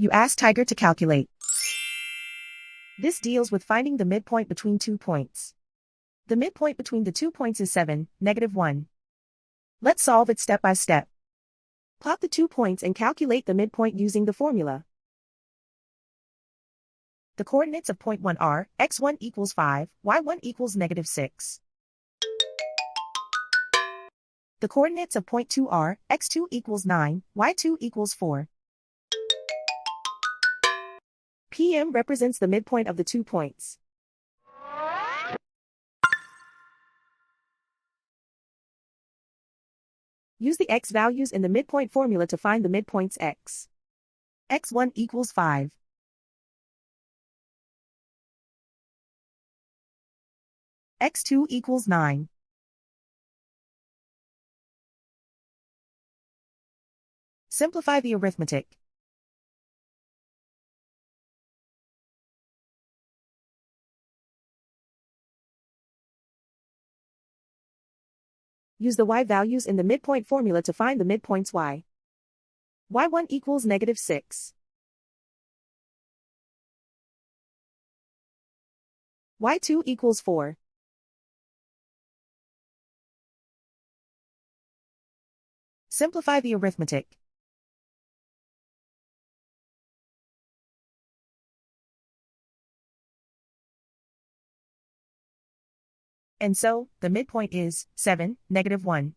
You ask Tiger to calculate. This deals with finding the midpoint between 2 points. The midpoint between the 2 points is 7, -1. Let's solve it step by step. Plot the 2 points and calculate the midpoint using the formula. The coordinates of point 1 are, x1 equals 5, y1 equals -6. The coordinates of point 2 are, x2 equals 9, y2 equals 4. PM represents the midpoint of the 2 points. Use the x values in the midpoint formula to find the midpoints x. x1 equals 5. x2 equals 9. Simplify the arithmetic. Use the y values in the midpoint formula to find the midpoints y. y1 equals -6. y2 equals 4. Simplify the arithmetic. And so, the midpoint is 7, -1.